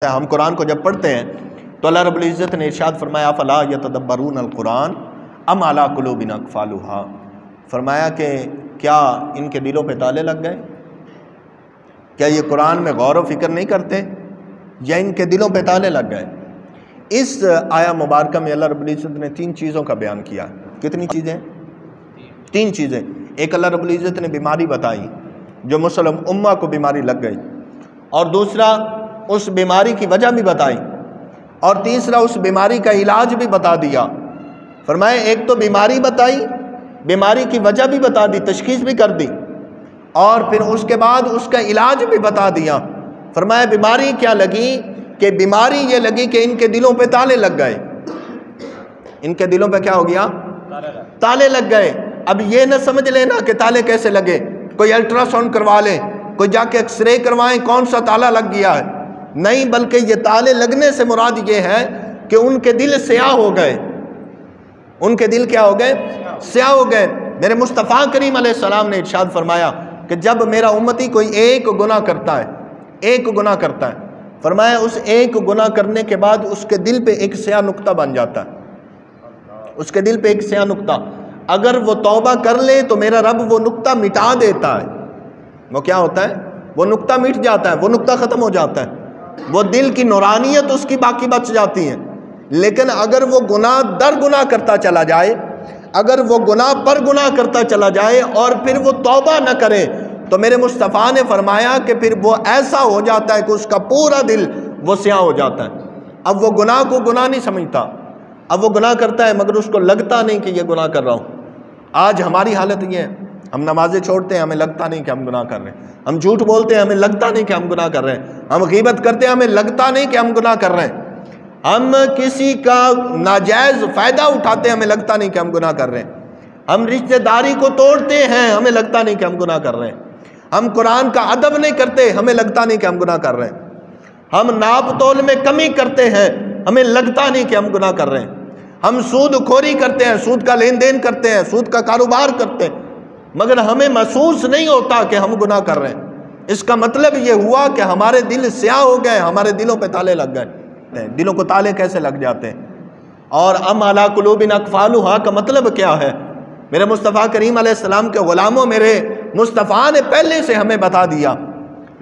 ہم قرآن کو جب پڑھتے ہیں تو اللہ رب العزت نے ارشاد فرمایا افلا یتدبرون القرآن ام علی قلوب اقفالها، فرمایا کہ کیا ان کے دلوں پہ تالے لگ گئے؟ کیا یہ قرآن میں غور و فکر نہیں کرتے یا ان کے دلوں پہ تالے لگ گئے؟ اس آیا مبارکہ میں اللہ رب العزت نے 3 چیزوں کا بیان کیا۔ کتنی چیزیں؟ 3 چیزیں۔ ایک اللہ رب العزت نے بیماری بتائی جو مسلم امہ کو بیماری لگ گئی، اور دوسرا اس بیماری کی وجہ بھی بتائی، اور تیسرا اس بیماری کا علاج بھی بتا دیا۔ فرمایا ایک تو بیماری بتائی، بیماری کی وجہ بھی بتا دی، تشخیص بھی کر دی، اور پھر اس کے بعد اس کا علاج بھی بتا دیا۔ فرمایا بیماری کیا لگی؟ کہ بیماری یہ لگی کہ ان کے دلوں پہ تالے لگ گئے۔ ان کے دلوں پہ کیا ہو گیا؟ تالے لگ گئے۔ اب یہ نہ سمجھ لینا کہ تالے کیسے لگے، کوئی الٹرا ساؤنڈ کروا لیں، کوئی جا کے ایکس رے کروائیں کون سا تالا لگ گیا ہے، نہیں، بلکہ یہ تالے لگنے سے مراد یہ ہے کہ ان کے دل سیاہ ہو گئے۔ ان کے دل کیا ہو گئے؟ سیاہ ہو گئے۔ میرے مصطفیٰ کریم علیہ السلام نے ارشاد فرمایا کہ جب میرا امتی کوئی ایک گناہ کرتا ہے، ایک گناہ کرتا ہے، فرمایا اس ایک گناہ کرنے کے بعد اس کے دل پہ ایک سیاہ نقطہ بن جاتا ہے، اس کے دل پہ ایک سیاہ نقطہ۔ اگر وہ توبہ کر لے تو میرا رب وہ نقطہ مٹا دیتا ہے۔ وہ کیا ہوتا ہے؟ وہ نقطہ مٹ جاتا ہے، وہ نقطہ ختم ہو جاتا ہے، وہ دل کی نورانیت اس کی باقی بچ جاتی ہے۔ لیکن اگر وہ گناہ در گناہ کرتا چلا جائے، اگر وہ گناہ پر گناہ کرتا چلا جائے اور پھر وہ توبہ نہ کرے، تو میرے مصطفیٰ نے فرمایا کہ پھر وہ ایسا ہو جاتا ہے کہ اس کا پورا دل وہ سیاہ ہو جاتا ہے۔ اب وہ گناہ کو گناہ نہیں سمجھتا، اب وہ گناہ کرتا ہے مگر اس کو لگتا نہیں کہ یہ گناہ کر رہا ہوں۔ آج ہماری حالت یہ ہے، ہم نمازیں چھوڑتے ہیں، ہمیں لگتا نہیں کہ ہم گناہ کر رہے ہیں، ہم جھوٹ بولتے ہیں، ہمیں لگتا نہیں کہ ہم گناہ کر رہے ہیں، ہم غیبت کرتے ہیں، ہمیں لگتا نہیں کہ ہم گناہ کر رہے ہیں، ہم کسی کا ناجائز فائدہ اٹھاتے ہیں، ہمیں لگتا نہیں کہ ہم گناہ کر رہے ہیں، ہم رشتہ داری کو توڑتے ہیں، ہمیں لگتا نہیں کہ ہم گناہ کر رہے ہیں، ہم قرآن کا ادب نہیں کرتے، ہمیں لگتا نہیں کہ ہم گناہ کر رہے ہیں، ہم ناپ تول میں کمی کرتے ہیں، ہمیں لگتا نہیں کہ ہم گناہ کر رہے ہیں، ہم سود خوری کرتے ہیں، سود کا لین دین کرتے ہیں، سود کا کاروبار کرتے ہیں، مگر ہمیں محسوس نہیں ہوتا کہ ہم گناہ کر رہے ہیں۔ اس کا مطلب یہ ہوا کہ ہمارے دل سیاہ ہو گئے، ہمارے دلوں پہ تالے لگ گئے۔ دلوں کو تالے کیسے لگ جاتے ہیں؟ اور ام علی قلوب اقفالها کا مطلب کیا ہے؟ میرے مصطفیٰ کریم علیہ السلام کے غلاموں، میرے مصطفیٰ نے پہلے سے ہمیں بتا دیا،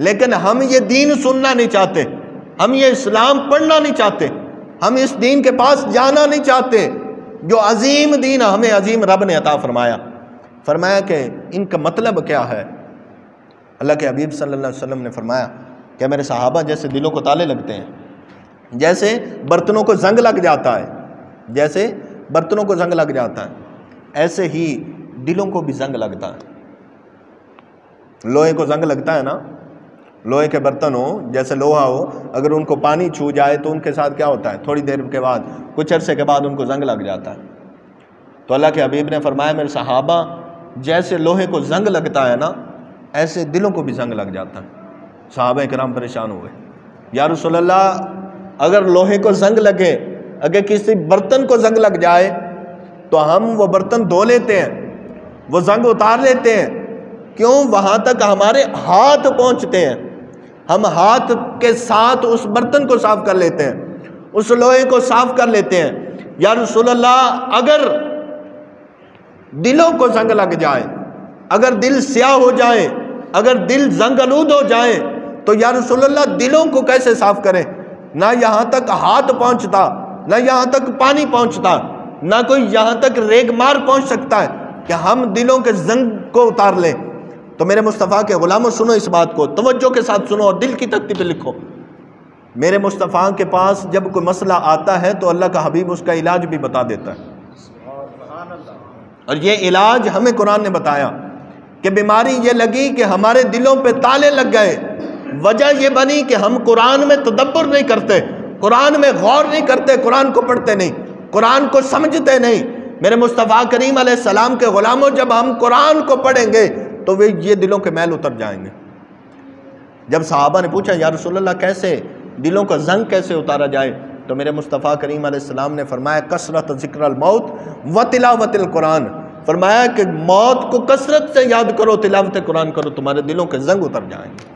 لیکن ہم یہ دین سننا نہیں چاہتے، ہم یہ اسلام پڑھنا نہیں چاہتے، ہم اس دین کے پاس جانا نہیں چاہتے جو عظیم دین ہمیں عظیم رب نے عطا فرمایا۔ فرمایا کہ ان کا مطلب کیا ہے؟ اللہ کے حبیب صلی اللہ علیہ وسلم نے فرمایا کہ میرے صحابہ جیسے دلوں کو تالے لگتے ہیں، جیسے برتنوں کو زنگ لگ جاتا ہے، جیسے برتنوں کو زنگ لگ جاتا ہے، ایسے ہی دلوں کو بھی زنگ لگتا ہے۔ لوہے کو زنگ لگتا ہے نا، لوہے کے برتن ہو، جیسے لوہا ہو، اگر ان کو پانی چھو جائے تو ان کے ساتھ کیا ہوتا ہے؟ تھوڑی دیر کے بعد، کچھ عرصے کے بعد ان کو زنگ لگ جاتا ہے۔ تو اللہ کے حبیب نے فرمایا میرے صحابہ جیسے لوہے کو زنگ لگتا ہے نا، ایسے دلوں کو بھی زنگ لگ جاتا ہے۔ صحابہ کرام پریشان ہوئے، یا رسول اللہ اگر لوہے کو زنگ لگے، اگر کسی برتن کو زنگ لگ جائے تو ہم وہ برتن دھو لیتے ہیں، وہ زنگ اتار لیتے ہیں، کیوں؟ وہاں تک ہمارے ہاتھ پہنچتے ہیں، ہم ہاتھ کے ساتھ اس برتن کو صاف کر لیتے ہیں، اس لوہے کو صاف کر لیتے ہیں۔ یا رسول اللہ اگر دلوں کو زنگ لگ جائے، اگر دل سیاہ ہو جائے، اگر دل زنگ آلود ہو جائے تو یا رسول اللہ دلوں کو کیسے صاف کریں؟ نہ یہاں تک ہاتھ پہنچتا، نہ یہاں تک پانی پہنچتا، نہ کوئی یہاں تک ریگ مار پہنچ سکتا ہے کہ ہم دلوں کے زنگ کو اتار لیں۔ تو میرے مصطفیٰ کے غلاموں سنو اس بات کو، توجہ کے ساتھ سنو اور دل کی تختی پہ لکھو۔ میرے مصطفیٰ کے پاس جب کوئی مسئلہ آتا ہے تو اللہ کا حبیب اس کا علاج بھی بتا دیتا ہے، اور یہ علاج ہمیں قرآن نے بتایا کہ بیماری یہ لگی کہ ہمارے دلوں پہ تالے لگ گئے، وجہ یہ بنی کہ ہم قرآن میں تدبر نہیں کرتے، قرآن میں غور نہیں کرتے، قرآن کو پڑھتے نہیں، قرآن کو سمجھتے نہیں۔ میرے مصطفیٰ کریم علیہ السلام کے غلاموں جب ہم قرآن کو پڑھیں گے تو وہ یہ دلوں کے میل اتر جائیں گے۔ جب صحابہ نے پوچھا یا رسول اللہ کیسے دلوں کا زنگ کیسے اتارا جائے، تو میرے مصطفیٰ کریم علیہ السلام نے فرمایا کثرت ذکر الموت و تلاوت القرآن، فرمایا کہ موت کو کثرت سے یاد کرو، تلاوت قرآن کرو، تمہارے دلوں کے زنگ اتر جائیں گے۔